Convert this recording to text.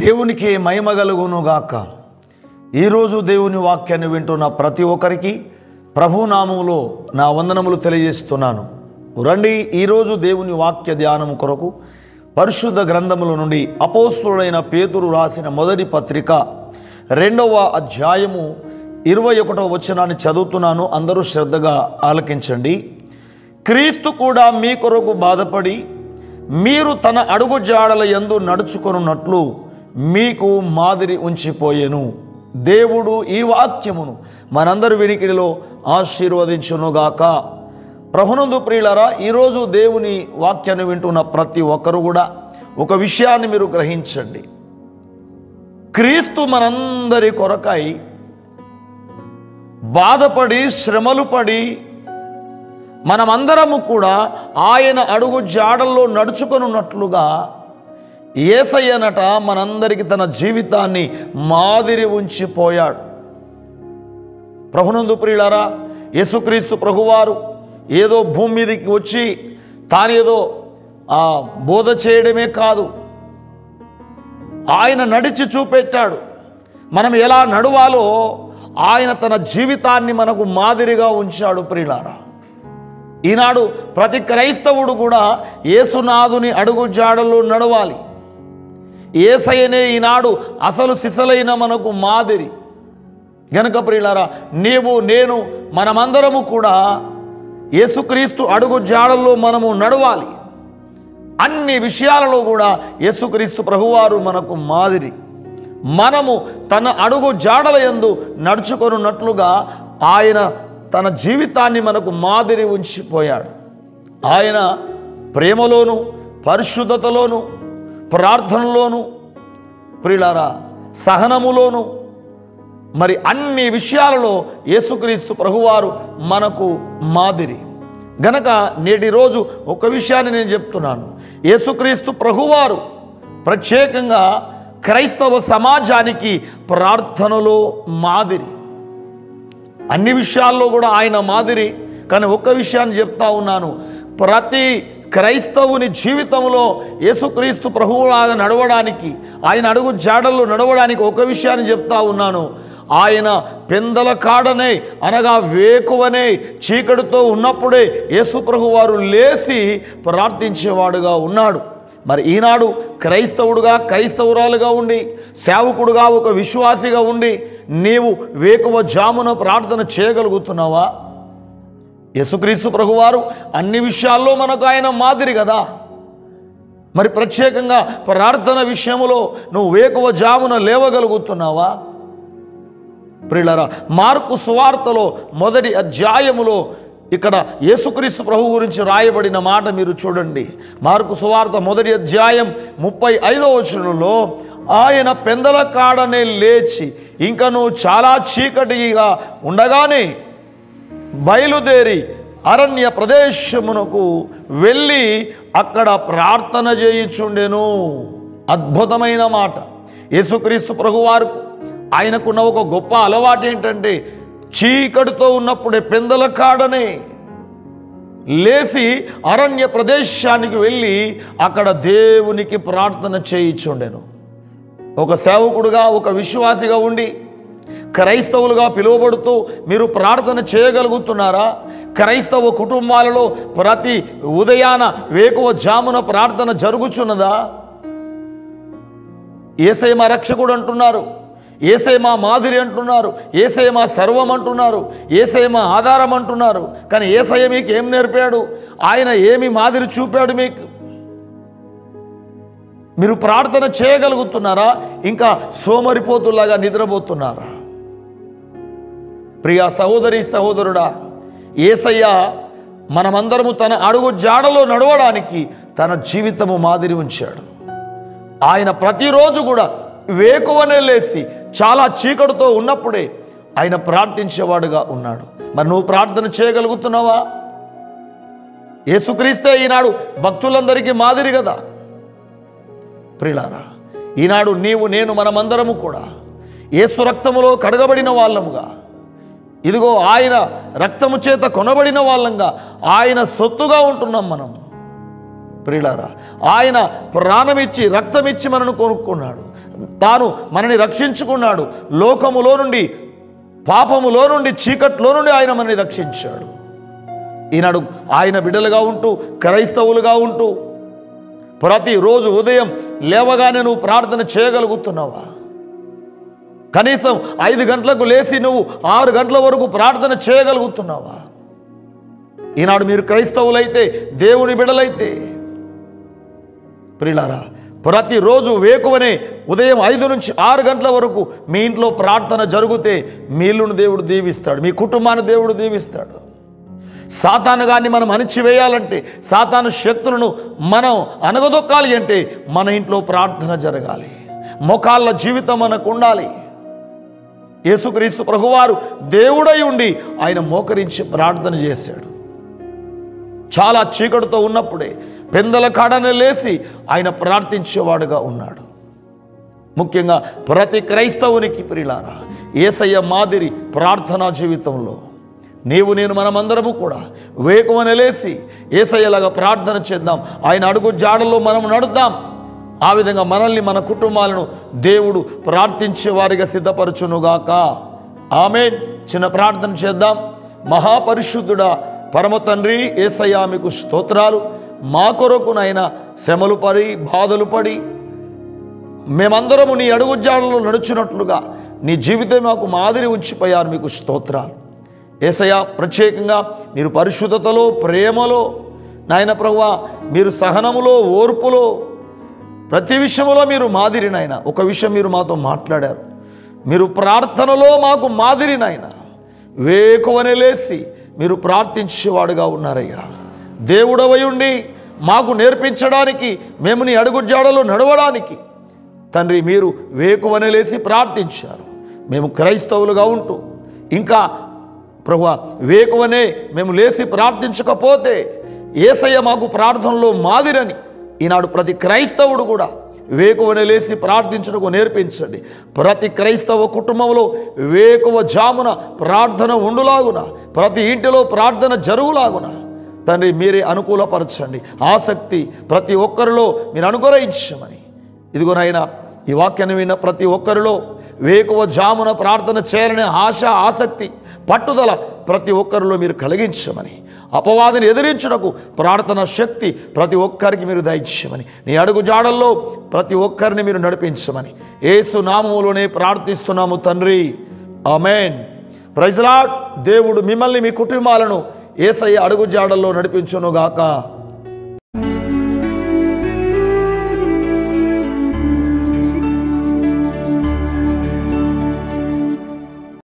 దేవునికి మహిమ కలుగునుగాక. ఈరోజు దేవుని వాక్యాన్ని వింటున్న ప్రతి ఒక్కరికి ప్రభునామములో నా వందనములు తెలియజేస్తున్నాను. రండి, ఈరోజు దేవుని వాక్య ధ్యానము కొరకు పరిశుద్ధ గ్రంథముల నుండి అపోస్తులుడైన పేతురు రాసిన మొదటి పత్రిక 2వ అధ్యాయము 21వ వచనాన్ని చదువుతున్నాను. అందరూ శ్రద్ధగా ఆలకించండి. క్రీస్తు కూడా మీ కొరకు బాధపడి మీరు తన అడుగుజాడల యందు నడుచుకొనున్నట్లు మీకు మాదిరి ఉంచిపోయెను. దేవుడు ఈ వాక్యమును మనందరి వినికిడిలో ఆశీర్వదించునుగాక. ప్రభునందు ప్రియులారా, ఈరోజు దేవుని వాక్యాన్ని వింటున్న ప్రతి ఒక్కరు కూడా ఒక విషయాన్ని మీరు గ్రహించండి. క్రీస్తు మనందరి కొరకై బాధపడి శ్రమలు పడి మనమందరము కూడా ఆయన అడుగు జాడల్లో నడుచుకొనున్నట్లుగా యేసయ్యనట మనందరికీ తన జీవితాన్ని మాదిరి ఉంచిపోయాడు. ప్రభునందు ప్రియులారా, యేసుక్రీస్తు ప్రభువారు ఏదో భూమి మీదకి వచ్చి తానేదో బోధ చేయడమే కాదు, ఆయన నడిచి చూపెట్టాడు. మనం ఎలా నడవాలో ఆయన తన జీవితాన్ని మనకు మాదిరిగా ఉంచాడు. ప్రియులారా, ఈనాడు ప్రతి క్రైస్తవుడు కూడా యేసునాథుని అడుగు జాడల్లో నడవాలి. యేసయ్యనే ఈనాడు అసలు సిసలైన మనకు మాదిరి గనుక ప్రియులారా, నీవు నేను మనమందరము కూడా యేసుక్రీస్తు అడుగు జాడల్లో మనము నడవాలి. అన్ని విషయాలలో కూడా యేసుక్రీస్తు ప్రభువారు మనకు మాదిరి. మనము తన అడుగు జాడల యందు నడుచుకొనున్నట్లుగా ఆయన తన జీవితాన్ని మనకు మాదిరి ఉంచిపోయాడు. ఆయన ప్రేమలోను పరిశుద్ధతలోను ప్రార్థనలోను ప్రియులారా సహనములోను మరి అన్ని విషయాలలో యేసుక్రీస్తు ప్రభువారు మనకు మాదిరి గనక నేటి రోజు ఒక విషయాన్ని నేను చెప్తున్నాను. యేసుక్రీస్తు ప్రభువారు ప్రత్యేకంగా క్రైస్తవ సమాజానికి ప్రార్థనలో మాదిరి. అన్ని విషయాల్లో కూడా ఆయన మాదిరి. కానీ ఒక్క విషయాన్ని చెప్తా ఉన్నాను, ప్రతి క్రైస్తవుని జీవితంలో యేసుక్రీస్తు ప్రభువులాగా నడవడానికి, ఆయన అడుగు జాడల్లో నడవడానికి ఒక విషయాన్ని చెప్తా ఉన్నాను. ఆయన పెందల కాడనే అనగా వేకువనే చీకటితో ఉన్నప్పుడే యేసు ప్రభువారు లేచి ప్రార్థించేవాడుగా ఉన్నాడు. మరి ఈనాడు క్రైస్తవుడుగా క్రైస్తవురాలుగా ఉండి సేవకుడుగా ఒక విశ్వాసిగా ఉండి నీవు వేకువ జామున ప్రార్థన చేయగలుగుతున్నావా? యేసుక్రీస్తు ప్రభువారు అన్ని విషయాల్లో మనకు ఆయన మాదిరి కదా. మరి ప్రత్యేకంగా ప్రార్థన విషయంలో నువ్వు వేకువ జామున లేవగలుగుతున్నావా? ప్రియులారా, మార్కు సువార్తలో మొదటి అధ్యాయములో ఇక్కడ యేసుక్రీస్తు ప్రభు గురించి రాయబడిన మాట మీరు చూడండి. మార్కు సువార్త మొదటి అధ్యాయం 35వ వచనంలో ఆయన పెందల కాడనే లేచి ఇంకను చాలా చీకటిగా ఉండగానే బయలుదేరి అరణ్య ప్రదేశమునకు వెళ్ళి అక్కడ ప్రార్థన చేయుచుండెను. అద్భుతమైన మాట. యేసుక్రీస్తు ప్రభువారు ఆయనకున్న ఒక గొప్ప అలవాటు ఏంటంటే చీకటితో ఉన్నప్పుడే పెందల కాడనే లేచి అరణ్య ప్రదేశానికి వెళ్ళి అక్కడ దేవునికి ప్రార్థన చేయించుండెను. ఒక సేవకుడుగా ఒక విశ్వాసిగా ఉండి క్రైస్తవులుగా పిలువబడుతూ మీరు ప్రార్థన చేయగలుగుతున్నారా? క్రైస్తవ కుటుంబాలలో ప్రతి ఉదయాన వేకువ జామున ప్రార్థన జరుగుచున్నదా? యేసయ్య మా రక్షకుడు అంటున్నారు, యేసయ్య మా మాదిరి అంటున్నారు, యేసయ్య మా సర్వం అంటున్నారు, యేసయ్య మా ఆధారం అంటున్నారు. కానీ యేసయ్య మీకు ఏం నేర్పాడు? ఆయన ఏమి మాదిరి చూపాడు మీకు? మీరు ప్రార్థన చేయగలుగుతున్నారా? ఇంకా సోమరిపోతులాగా నిద్రపోతున్నారా? ప్రియా సహోదరి సహోదరుడా, యేసయ్య మనమందరము తన అడుగు జాడలో నడవడానికి తన జీవితము మాదిరి ఉంచాడు. ఆయన ప్రతిరోజు కూడా వేకువనే లేచి చాలా చీకటితో ఉన్నప్పుడే ఆయన ప్రార్థించేవాడుగా ఉన్నాడు. మరి నువ్వు ప్రార్థన చేయగలుగుతున్నావా? యేసుక్రీస్తే ఈనాడు భక్తులందరికీ మాదిరి కదా. ప్రియులారా, ఈనాడు నీవు నేను మనమందరము కూడా యేసు రక్తములో కడగబడిన వాళ్ళముగా, ఇదిగో ఆయన రక్తము చేత కొనబడిన వాళ్ళంగా ఆయన సొత్తుగా ఉంటున్నాం మనం. ప్రియులారా, ఆయన ప్రాణమిచ్చి రక్తమిచ్చి మనను కొనుక్కున్నాడు. తాను మనని రక్షించుకున్నాడు. లోకములో నుండి, పాపములో నుండి, చీకట్లో నుండి ఆయన మనని రక్షించాడు. ఈనాడు ఆయన బిడ్డలుగా ఉంటూ, క్రైస్తవులుగా ఉంటూ ప్రతిరోజు ఉదయం లేవగానే నువ్వు ప్రార్థన చేయగలుగుతున్నావా? కనీసం 5 గంటలకు లేచి నువ్వు 6 గంటల వరకు ప్రార్థన చేయగలుగుతున్నావా? ఈనాడు మీరు క్రైస్తవులైతే, దేవుని బిడ్డలైతే ప్రియులారా, ప్రతిరోజు వేకువనే ఉదయం 5 నుంచి 6 గంటల వరకు మీ ఇంట్లో ప్రార్థన జరిగితే మీ ఇల్లును దేవుడు దీవిస్తాడు, మీ కుటుంబాన్ని దేవుడు దీవిస్తాడు. సాతాను గారిని మనం అణిచివేయాలంటే, సాతాను శక్తులను మనం అనగదొక్కాలి అంటే మన ఇంట్లో ప్రార్థన జరగాలి. మోకాళ్ళ జీవితం మనకు ఉండాలి. యేసుక్రీస్తు ప్రభువారు దేవుడై ఉండి ఆయన మోకరించి ప్రార్థన చేశాడు. చాలా చీకటితో ఉన్నప్పుడే పెందల కాడన లేచి ఆయన ప్రార్థించేవాడుగా ఉన్నాడు. ముఖ్యంగా ప్రతి క్రైస్తవునికి ప్రియులారా, యేసయ్య మాదిరి ప్రార్థనా జీవితంలో నీవు నేను మనమందరము కూడా వేకువన లేచి యేసయ్యలాగా ప్రార్థన చేద్దాం. ఆయన అడుగు జాడల్లో మనం నడుద్దాం. ఆ విధంగా మనల్ని, మన కుటుంబాలను దేవుడు ప్రార్థించే వారిగా సిద్ధపరచునుగాక. ఆమేన్. చిన్న ప్రార్థన చేద్దాం. మహాపరిశుద్ధుడా, పరమ తండ్రి యేసయ్య, మీకు స్తోత్రాలు. మా కొరకు నాయన శ్రమలు పడి, బాధలు పడి మేమందరము నీ అడుగు జాడల్లో నడుచున్నట్లుగా నీ జీవితం మాకు మాదిరి ఉంచిపోయారు. మీకు స్తోత్రాలు యేసయ్య. ప్రత్యేకంగా మీరు పరిశుద్ధతలో, ప్రేమలో నాయన ప్రభువా, మీరు సహనములో, ఓర్పులో, ప్రతి విషయంలో మీరు మాదిరి నాయన. ఒక విషయం మీరు మాతో మాట్లాడారు. మీరు ప్రార్థనలో మాకు మాదిరి నాయన. వేకువనే లేచి మీరు ప్రార్థించేవాడుగా ఉన్నారయ్యా. దేవుడవై ఉండి మాకు నేర్పించడానికి, మేము నీ అడుగు జాడలో నడవడానికి తండ్రి మీరు వేకువనే లేచి ప్రార్థించారు. మేము క్రైస్తవులుగా ఉంటూ ఇంకా ప్రభువా వేకువనే మేము లేచి ప్రార్థించకపోతే యేసయ్య మాకు ప్రార్థనలో మాదిరని ఈనాడు ప్రతి క్రైస్తవుడు కూడా వేకువనే లేచి ప్రార్థించడానికి నేర్పించండి. ప్రతి క్రైస్తవ కుటుంబంలో వేకువ జామున ప్రార్థన ఉండులాగున, ప్రతి ఇంటిలో ప్రార్థన జరుగులాగున తండ్రి మీరే అనుకూలపరచండి. ఆసక్తి ప్రతి ఒక్కరిలో మీరు అనుగ్రహించమని, ఇదిగోనైనా ఈ వాక్యాన్ని విన్న ప్రతి ఒక్కరిలో వేకువ జామున ప్రార్థన చేయాలనే ఆశ, ఆసక్తి, పట్టుదల ప్రతి ఒక్కరిలో మీరు కలిగించమని, అపవాదిని ఎదిరించుటకు ప్రార్థన శక్తి ప్రతి ఒక్కరికి మీరు దయచేయమని, నీ అడుగు జాడల్లో ప్రతి ఒక్కరిని మీరు నడిపించమని యేసు నామములోనే ప్రార్థిస్తున్నాము తండ్రి. ఆమేన్. Praise lord. దేవుడు మిమ్మల్ని, మీ కుటుంబాలను యేసయ్య అడుగు జాడల్లో నడిపించునుగాక.